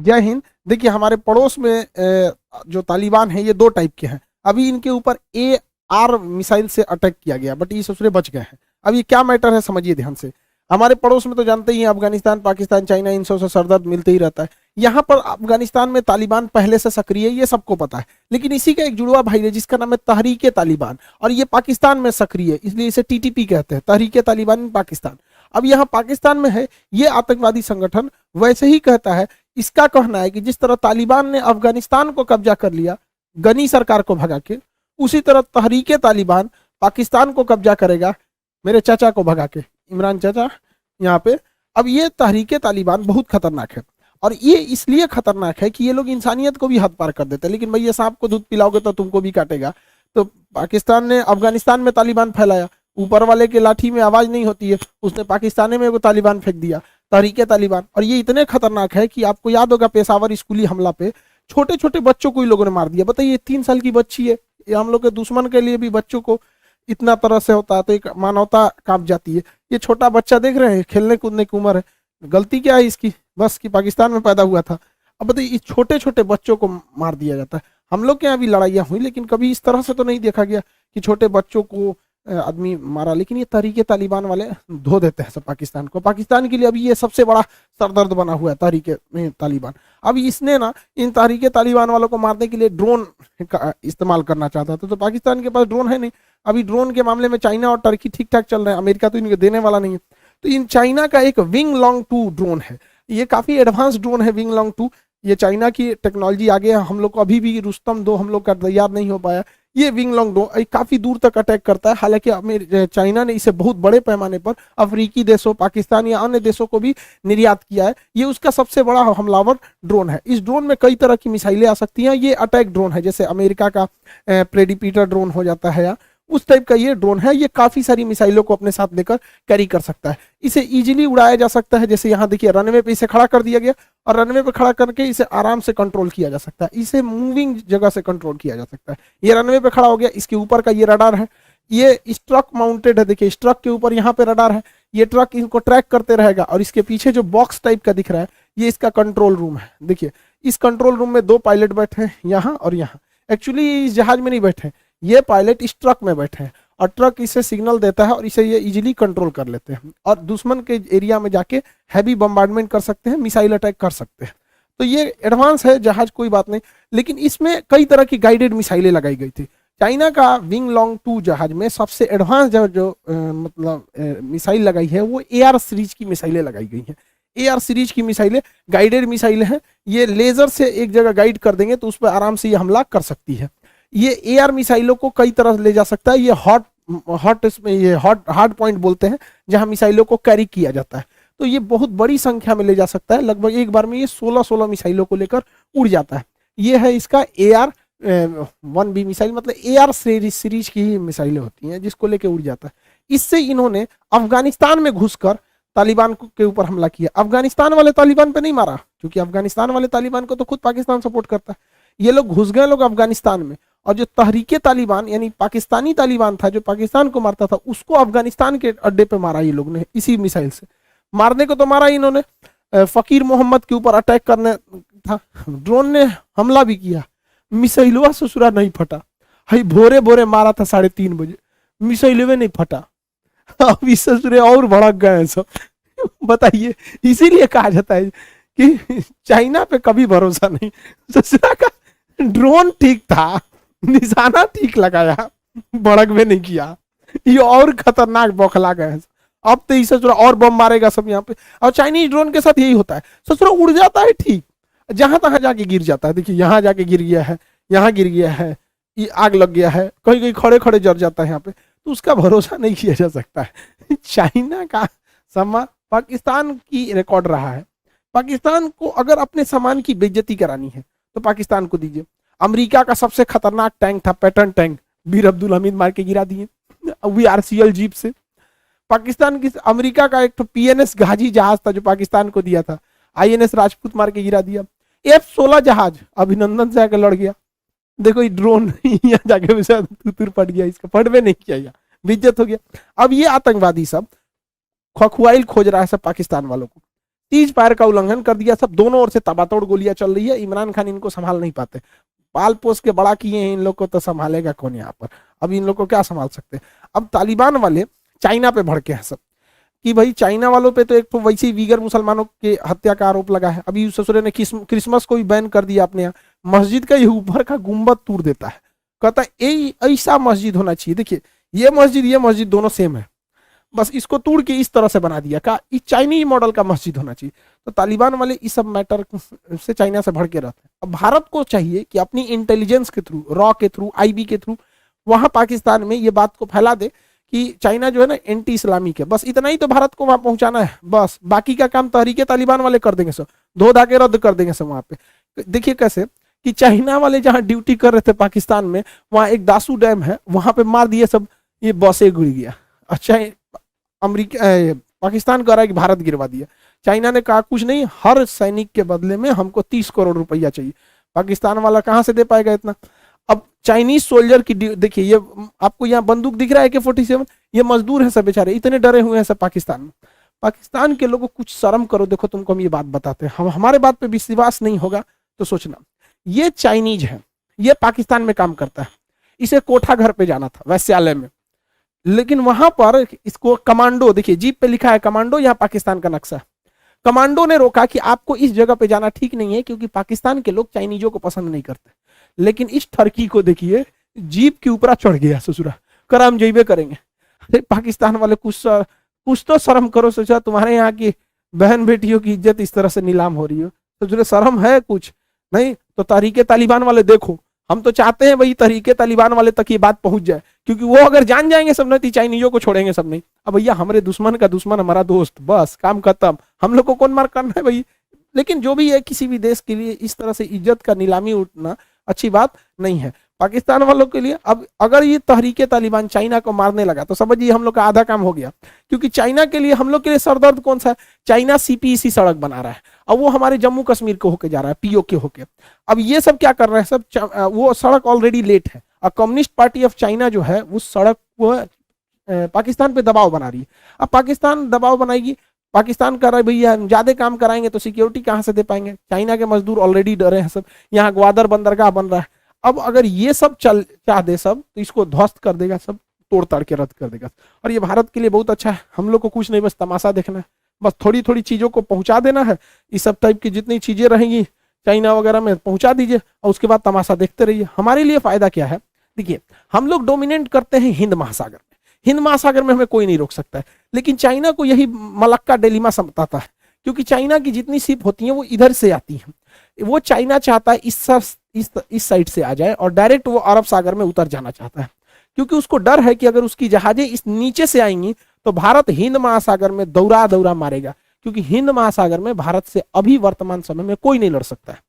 जय हिंद। देखिए हमारे पड़ोस में जो तालिबान है ये दो टाइप के हैं। अभी इनके ऊपर AR मिसाइल से अटैक किया गया, बट ये ससुरे बच गए हैं। अब ये क्या मैटर है समझिए ध्यान से। हमारे पड़ोस में तो जानते ही हैं, अफगानिस्तान, पाकिस्तान, चाइना, इन सब से सरदर्द मिलते ही रहता है। यहाँ पर अफगानिस्तान में तालिबान पहले से सक्रिय है, ये सबको पता है। लेकिन इसी का एक जुड़वा भाई है जिसका नाम है तहरीक तालिबान, और ये पाकिस्तान में सक्रिय है, इसलिए इसे TTP कहते हैं, तहरीक तालिबान पाकिस्तान। अब यहाँ पाकिस्तान में है ये आतंकवादी संगठन, वैसे ही कहता है। इसका कहना है कि जिस तरह तालिबान ने अफगानिस्तान को कब्जा कर लिया गनी सरकार को भगा के, उसी तरह तहरीक तालिबान पाकिस्तान को कब्जा करेगा मेरे चाचा को भगा के, इमरान चाचा यहाँ पे। अब ये तहरीक तालिबान बहुत खतरनाक है, और ये इसलिए खतरनाक है कि ये लोग इंसानियत को भी हद पार कर देते हैं। लेकिन भैया सांप को दूध पिलाओगे तो तुमको भी काटेगा। तो पाकिस्तान ने अफगानिस्तान में तालिबान फैलाया, ऊपर वाले के लाठी में आवाज नहीं होती है, उसने पाकिस्तान में वो तालिबान फेंक दिया, तहरीक तालिबान। और ये इतने खतरनाक है कि आपको याद होगा पेशावर स्कूली हमला पे छोटे छोटे बच्चों को इन लोगों ने मार दिया। बताइए 3 साल की बच्ची है, ये हम लोग के दुश्मन के लिए भी बच्चों को इतना तरह से होता है तो एक मानवता कांप जाती है। ये छोटा बच्चा देख रहे हैं, खेलने कूदने की उम्र है, गलती क्या है इसकी, बस कि पाकिस्तान में पैदा हुआ था। अब बताइए इस छोटे छोटे बच्चों को मार दिया जाता है। हम लोग के यहाँ भी लड़ाइयाँ हुई, लेकिन कभी इस तरह से तो नहीं देखा गया कि छोटे बच्चों को आदमी मारा। लेकिन ये तहरीक तालिबान वाले धो देते हैं सब पाकिस्तान को। पाकिस्तान के लिए अभी ये सबसे बड़ा सरदर्द बना हुआ है तहरीक तालिबान। अब इसने ना इन तहरीक तालिबान वालों को मारने के लिए ड्रोन का इस्तेमाल करना चाहता था, तो पाकिस्तान के पास ड्रोन है नहीं। अभी ड्रोन के मामले में चाइना और टर्की ठीक ठाक चल रहे हैं, अमेरिका तो इनको देने वाला नहीं है। तो इन चाइना का एक विंग लॉन्ग 2 ड्रोन है, ये काफी एडवांस ड्रोन है विंग लॉन्ग 2। ये चाइना की टेक्नोलॉजी आगे है, हम लोग को अभी भी रुस्तम 2 हम लोग का तैयार नहीं हो पाया। ये विंग लॉन्ग ड्रोन काफी दूर तक अटैक करता है। हालांकि चाइना ने इसे बहुत बड़े पैमाने पर अफ्रीकी देशों, पाकिस्तान या अन्य देशों को भी निर्यात किया है। ये उसका सबसे बड़ा हमलावर ड्रोन है। इस ड्रोन में कई तरह की मिसाइलें आ सकती हैं। ये अटैक ड्रोन है, जैसे अमेरिका का प्रेडिपीटर ड्रोन हो जाता है, या उस टाइप का ये ड्रोन है। ये काफी सारी मिसाइलों को अपने साथ लेकर कैरी कर सकता है। इसे इजीली उड़ाया जा सकता है, जैसे यहाँ देखिए रनवे पे इसे खड़ा कर दिया गया, और रनवे पे खड़ा करके इसे आराम से कंट्रोल किया जा सकता है। इसे मूविंग जगह से कंट्रोल किया जा सकता है। ये रनवे पे खड़ा हो गया, इसके ऊपर का ये रडार है, ये ट्रक माउंटेड है। देखिए इस ट्रक के ऊपर यहाँ पे रडार है, ये ट्रक इनको ट्रैक करते रहेगा। और इसके पीछे जो बॉक्स टाइप का दिख रहा है ये इसका कंट्रोल रूम है। देखिए इस कंट्रोल रूम में 2 पायलट बैठे हैं, यहाँ और यहाँ। एक्चुअली इस जहाज में नहीं बैठे, ये पायलट इस ट्रक में बैठे हैं, और ट्रक इसे सिग्नल देता है और इसे ये इजीली कंट्रोल कर लेते हैं, और दुश्मन के एरिया में जाके हैवी बम्बार्डमेंट कर सकते हैं, मिसाइल अटैक कर सकते हैं। तो ये एडवांस है जहाज, कोई बात नहीं। लेकिन इसमें कई तरह की गाइडेड मिसाइलें लगाई गई थी। चाइना का विंग लॉन्ग 2 जहाज में सबसे एडवांस जो मिसाइल लगाई है वो AR सीरीज की मिसाइलें लगाई गई हैं। AR सीरीज की मिसाइलें गाइडेड मिसाइलें हैं। ये लेजर से एक जगह गाइड कर देंगे तो उस पर आराम से ये हमला कर सकती है। ये AR मिसाइलों को कई तरह ले जा सकता है। ये हार्ड पॉइंट बोलते हैं, जहां मिसाइलों को कैरी किया जाता है। तो ये बहुत बड़ी संख्या में ले जा सकता है, लगभग एक बार में ये 16 मिसाइलों को लेकर उड़ जाता है। ये है इसका AR-1B मिसाइल, मतलब AR सीरीज की ही मिसाइलें होती हैं जिसको लेकर उड़ जाता है। इससे इन्होंने अफगानिस्तान में घुसकर तालिबान के ऊपर हमला किया। अफगानिस्तान वाले तालिबान पे नहीं मारा, क्योंकि अफगानिस्तान वाले तालिबान को तो खुद पाकिस्तान सपोर्ट करता है। ये लोग घुस गए अफगानिस्तान में, और जो तहरीके तालिबान यानी पाकिस्तानी तालिबान था जो पाकिस्तान को मारता था, उसको अफगानिस्तान के अड्डे पे मारा ये लोग ने इसी मिसाइल से। मारने को तो मारा इन्होंने, फकीर मोहम्मद के ऊपर अटैक करने था, ड्रोन ने हमला भी किया, मिसाइलवा ससुरा नहीं फटा। भाई भोरे भोरे मारा था 3:30 बजे, मिसाइलवे नहीं फटा। अब इस ससुरे और भड़क गए हैं सब। बताइए, इसीलिए कहा जाता है कि चाइना पे कभी भरोसा नहीं। ससुरा का ड्रोन ठीक था, निशाना ठीक लगाया, भड़क में नहीं किया। ये और खतरनाक बौखला गए। अब तो इसे और बम मारेगा सब यहाँ पे। और चाइनीज ड्रोन के साथ यही होता है, ससुरा उड़ जाता है ठीक, जहां तहां जाके गिर जाता है। देखिए यहाँ जाके गिर गया है, यहाँ गिर गया है, ये आग लग गया है, कहीं कहीं खड़े खड़े जल जाता है यहाँ पे। तो उसका भरोसा नहीं किया जा सकता है। चाइना का सामान पाकिस्तान की रिकॉर्ड रहा है। पाकिस्तान को अगर अपने सामान की बेइज्जती करानी है तो पाकिस्तान को दीजिए। अमेरिका का सबसे खतरनाक टैंक था पैटर्न टैंक, बीर अब्दुल हमीद मार के गिरा दिए VRCL जीप से। पाकिस्तान की अमेरिका का एक तो PNS गाजी जहाज था जो पाकिस्तान को दिया था, INS राजपूत मार के गिरा दिया। F-16 जहाज अभिनंदन से आकर लड़ गया। देखो ये ड्रोन यहाँ जाके तुर पट गया, इसका पट में नहीं किया, बेइज्जत हो गया। अब ये आतंकवादी सब खखुआइल खोज रहा है सब पाकिस्तान वालों को। तीज फायर का उल्लंघन कर दिया। सब दोनों ओर से तबातोड़ गोलियां चल रही है, इमरान खान इनको संभाल नहीं पाते, पाल पोस के बड़ा किए हैं, इन लोग को तो संभालेगा कौन यहाँ पर, अब इन लोग को क्या संभाल सकते हैं। अब तालिबान वाले चाइना पे भड़के हैं सब कि भाई चाइना वालों पे तो एक तो वैसे ही वीगर मुसलमानों के हत्या का आरोप लगा है, अभी ससुरे ने क्रिसमस को भी बैन कर दिया अपने यहाँ, मस्जिद का ये ऊपर का गुंबद तोड़ देता है, कहता है ऐसा मस्जिद होना चाहिए, देखिए ये मस्जिद दोनों सेम है, बस इसको तोड़ के इस तरह से बना दिया, का इस चाइनीज मॉडल का मस्जिद होना चाहिए। तो तालिबान वाले इस सब मैटर से चाइना से भड़के रहते हैं। अब भारत को चाहिए कि अपनी इंटेलिजेंस के थ्रू, रॉ के थ्रू, आईबी के थ्रू वहां पाकिस्तान में ये बात को फैला दे कि चाइना जो है ना एंटी इस्लामिक है, बस इतना ही तो भारत को वहां पहुंचाना है, बस बाकी का काम तहरीके तालिबान वाले कर देंगे, सब धो धा के रद्द कर देंगे सब वहां पे। देखिए कैसे कि चाइना वाले जहां ड्यूटी कर रहे थे पाकिस्तान में, वहां एक दासू डैम है, वहां पे मार दिए सब, ये बसे गिर गया। अच्छा अमेरिका पाकिस्तान कह रहा है कि भारत गिरवा दिया, चाइना ने कहा कुछ नहीं, हर सैनिक के बदले में हमको 30 करोड़ रुपया चाहिए। पाकिस्तान वाला कहां से दे पाएगा इतना। अब चाइनीज सोल्जर की देखिए, ये आपको यहाँ बंदूक दिख रहा है AK-47, ये मजदूर है सब बेचारे, इतने डरे हुए हैं सब पाकिस्तान में। पाकिस्तान के लोगों को कुछ शर्म करो, देखो तुमको हम ये बात बताते हैं, हम हमारे बात पे विश्वास नहीं होगा तो सोचना, ये चाइनीज है, ये पाकिस्तान में काम करता है, इसे कोठा घर पे जाना था वैश्यालय में, लेकिन वहां पर इसको कमांडो, देखिए जीप पे लिखा है कमांडो, यहाँ पाकिस्तान का नक्शा, कमांडो ने रोका कि आपको इस जगह पे जाना ठीक नहीं है, क्योंकि पाकिस्तान के लोग चाइनीजों को पसंद नहीं करते। लेकिन इस ठरकी को देखिए, जीप के ऊपर चढ़ गया ससुरा, कर हम जइबे करेंगे। अरे पाकिस्तान वाले कुछ तो शर्म करो, सोचा तुम्हारे यहाँ की बहन बेटियों की इज्जत इस तरह से नीलाम हो रही हो, तो शर्म है कुछ नहीं। तो तहरीके तालिबान वाले देखो, हम तो चाहते हैं भाई तहरीके तालिबान वाले तक ये बात पहुंच जाए, क्योंकि वो अगर जान जाएंगे सब नहीं, चाइनीजों को छोड़ेंगे सब नहीं। अब भैया हमारे दुश्मन का दुश्मन हमारा दोस्त, बस काम खत्म, हम लोग को कौन मार करना है भाई। लेकिन जो भी है, किसी भी देश के लिए इस तरह से इज्जत का नीलामी उठना अच्छी बात नहीं है। पाकिस्तान वालों के लिए अब अगर ये तहरीके तालिबान चाइना को मारने लगा तो समझिए हम लोग का आधा काम हो गया, क्योंकि चाइना के लिए, हम लोग के लिए सरदर्द कौन सा है, चाइना CPEC सड़क बना रहा है, अब वो हमारे जम्मू कश्मीर को होके जा रहा है, POK होके। अब ये सब क्या कर रहे हैं सब, वो सड़क ऑलरेडी लेट है, और कम्युनिस्ट पार्टी ऑफ चाइना जो है उस सड़क को पाकिस्तान पे दबाव बना रही है। अब पाकिस्तान दबाव बनाएगी, पाकिस्तान कर रहा है भैया हम ज्यादा काम कराएंगे तो सिक्योरिटी कहां से दे पाएंगे, चाइना के मजदूर ऑलरेडी डरे हैं सब, यहाँ ग्वादर बंदरगाह बन रहा है। अब अगर ये सब चाह दे सब, तो इसको ध्वस्त कर देगा सब, तोड़ ताड़ के रद्द कर देगा। और ये भारत के लिए बहुत अच्छा है, हम लोग को कुछ नहीं, बस तमाशा देखना है, बस थोड़ी थोड़ी चीजों को पहुंचा देना है, इस सब टाइप की जितनी चीजें रहेंगी चाइना वगैरह में पहुंचा दीजिए, और उसके बाद तमाशा देखते रहिए। हमारे लिए फायदा क्या है, देखिए हम लोग डोमिनेट करते हैं हिंद महासागर में, हिंद महासागर में हमें कोई नहीं रोक सकता है, लेकिन चाइना को यही मलक्का डिलेमा समझाता है, क्योंकि चाइना की जितनी शिप होती हैं वो इधर से आती हैं, वो चाइना चाहता है इस साइड से आ जाए, और डायरेक्ट वो अरब सागर में उतर जाना चाहता है, क्योंकि उसको डर है कि अगर उसकी जहाजें इस नीचे से आएंगी तो भारत हिंद महासागर में दौरा दौरा मारेगा, क्योंकि हिंद महासागर में भारत से अभी वर्तमान समय में कोई नहीं लड़ सकता है,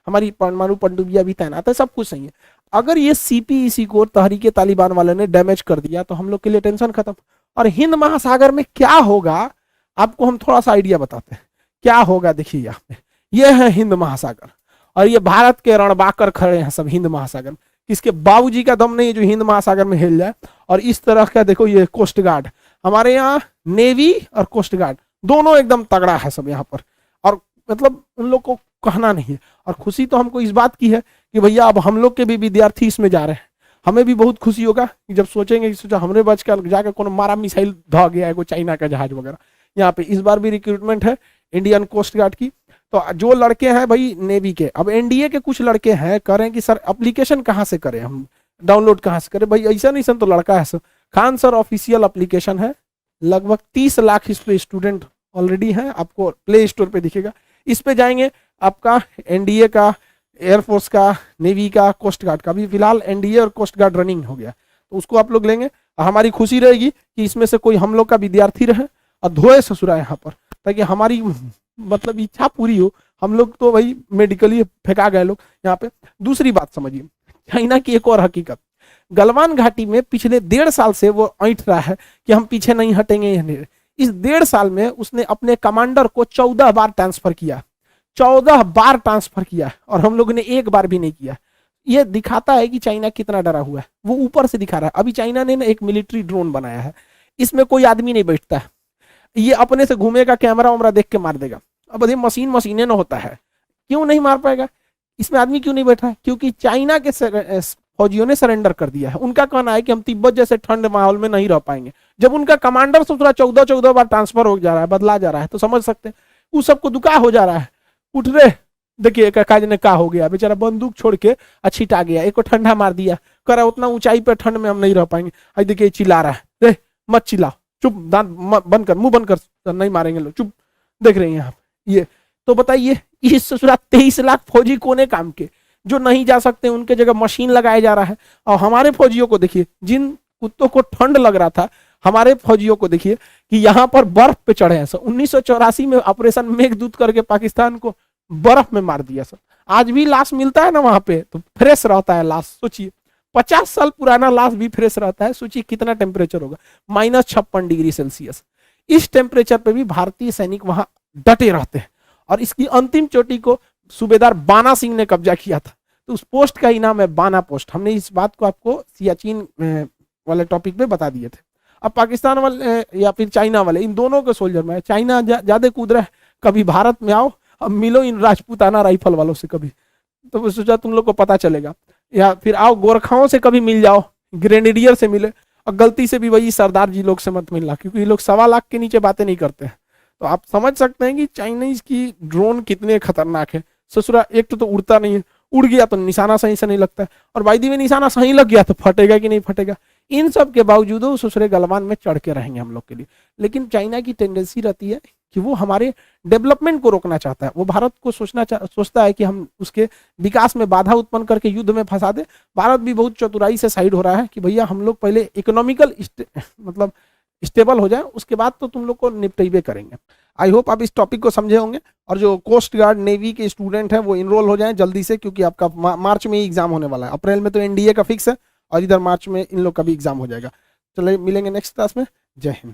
हमारी परमाणु पनडुब्बियां भी तैनात है, सब कुछ सही है। अगर ये CPEC को तहरीके तालिबान वाले ने डैमेज कर दिया तो हम लोग के लिए टेंशन खत्म। और हिंद महासागर में क्या होगा, आपको हम थोड़ा सा आइडिया बताते हैं क्या होगा। देखिए यहाँ पे ये है हिंद महासागर, और ये भारत के रणबाकर खड़े हैं सब हिंद महासागर में, किसके बाबूजी का दम नहीं है जो हिंद महासागर में हिल जाए। और इस तरह का देखो, ये कोस्ट गार्ड, हमारे यहाँ नेवी और कोस्ट गार्ड दोनों एकदम तगड़ा है सब यहाँ पर, और मतलब उन लोग को कहना नहीं है। और खुशी तो हमको इस बात की है कि भैया अब हम लोग के भी विद्यार्थी इसमें जा रहे हैं, हमें भी बहुत खुशी होगा कि जब सोचेंगे कि सोचा हमने बच कर जाकर कोनो मारा मिसाइल धा गया है कोई चाइना का जहाज वगैरह। यहाँ पे इस बार भी रिक्रूटमेंट है इंडियन कोस्ट गार्ड की, तो जो लड़के हैं भाई नेवी के, अब NDA के कुछ लड़के हैं कह रहे हैं कि सर एप्लीकेशन कहाँ से करें, हम डाउनलोड कहाँ से करें। भाई ऐसा नहीं सर, तो लड़का है sir, Khan sir official application है, लगभग 30 लाख इस पे स्टूडेंट ऑलरेडी हैं, आपको प्ले स्टोर पे दिखेगा, इस पे जाएंगे आपका NDA का, एयरफोर्स का, नेवी का, कोस्ट गार्ड का, भी फिलहाल NDA और कोस्ट गार्ड रनिंग हो गया, तो उसको आप लोग लेंगे। हमारी खुशी रहेगी कि इसमें से कोई हम लोग का विद्यार्थी रहे और धोए ससुरा यहाँ पर, ताकि हमारी मतलब इच्छा पूरी हो। हम लोग तो भाई मेडिकली फेंका गए लोग यहाँ पे। दूसरी बात समझिए, चाइना की एक और हकीकत, गलवान घाटी में पिछले 1.5 साल से वो ऐंठ रहा है कि हम पीछे नहीं हटेंगे। इस 1.5 साल में उसने अपने कमांडर को 14 बार ट्रांसफर किया, 14 बार ट्रांसफर किया, और हम लोगों ने एक बार भी नहीं किया। ये दिखाता है कि चाइना कितना डरा हुआ है, वो ऊपर से दिखा रहा है। अभी चाइना ने ना एक मिलिट्री ड्रोन बनाया है, इसमें कोई आदमी नहीं बैठता है, ये अपने से घूमेगा, कैमरा वैमरा देख के मार देगा। अब ये मशीनें ना होता है, क्यों नहीं मार पाएगा? इसमें आदमी क्यों नहीं बैठा है? क्योंकि चाइना के फौजियों ने सरेंडर कर दिया है। उनका कहना है कि हम तिब्बत जैसे ठंड माहौल में नहीं रह पाएंगे। जब उनका कमांडर सोच 14 बार ट्रांसफर हो जा रहा है, बदला जा रहा है, तो समझ सकते हैं उस सबको दुका हो जा रहा है। उठ रहे, देखिए काज ने का हो गया, बेचारा बंदूक छोड़ के छिटा गया, एक को ठंडा मार दिया, करा उतना ऊंचाई पे ठंड में हम नहीं रह पाएंगे। आज देखिए चिल्ला रहा है, मत चिल्लाओ, चुप, दांत बंद कर, मुंह बंद कर, नहीं मारेंगे लोग, चुप। देख रहे हैं आप ये, तो बताइए इस 23 लाख फौजी कोने काम के जो नहीं जा सकते, उनके जगह मशीन लगाया जा रहा है। और हमारे फौजियों को देखिए, जिन कुत्तों को ठंड लग रहा था, हमारे फौजियों को देखिए कि यहाँ पर बर्फ पे चढ़े हैं सर। 1984 में ऑपरेशन मेघदूत करके पाकिस्तान को बर्फ में मार दिया सर। आज भी लाश मिलता है ना वहां पे, तो फ्रेश रहता है लाश। सोचिए 50 साल पुराना लाश भी फ्रेश रहता है। सोचिए कितना टेम्परेचर होगा, -56 डिग्री सेल्सियस। इस टेम्परेचर पे भी भारतीय सैनिक वहां डटे रहते हैं। और इसकी अंतिम चोटी को सूबेदार बाना सिंह ने कब्जा किया था, तो उस पोस्ट का ही नाम है बाना पोस्ट। हमने इस बात को आपको सियाचिन वाले टॉपिक पे बता दिए थे। अब पाकिस्तान वाले या फिर चाइना वाले, इन दोनों के सोल्जर में चाइना ज्यादा कूद रहा है। कभी भारत में आओ, अब मिलो इन राजपूताना राइफल वालों से कभी, तो सोचा तुम लोग को पता चलेगा। या फिर आओ गोरखाओं से कभी मिल जाओ, ग्रेनेडियर से मिले, और गलती से भी वही सरदार जी लोग से मत मिलना, क्योंकि ये लोग 1.25 लाख के नीचे बातें नहीं करते हैं। तो आप समझ सकते हैं कि चाइनीज की ड्रोन कितने खतरनाक है। ससुरा एक तो उड़ता नहीं है, उड़ गया तो निशाना सही से नहीं लगता है, और वायदी में निशाना सही लग गया तो फटेगा कि नहीं फटेगा। इन सब के बावजूद ससुरे गलवान में चढ़ के रहेंगे हम लोग के लिए। लेकिन चाइना की टेंडेंसी रहती है कि वो हमारे डेवलपमेंट को रोकना चाहता है। वो भारत को सोचता है कि हम उसके विकास में बाधा उत्पन्न करके युद्ध में फंसा दे। भारत भी बहुत चतुराई से साइड हो रहा है कि भैया हम लोग पहले इकोनॉमिकल मतलब स्टेबल हो जाए, उसके बाद तो तुम लोग को निपटेबे करेंगे। आई होप आप इस टॉपिक को समझे होंगे। और जो कोस्ट गार्ड नेवी के स्टूडेंट हैं वो इनरोल हो जाएं जल्दी से, क्योंकि आपका मार्च में ही एग्जाम होने वाला है। अप्रैल में तो एनडीए का फिक्स है, और इधर मार्च में इन लोग का भी एग्जाम हो जाएगा। चलिए मिलेंगे नेक्स्ट क्लास में। जय हिंद।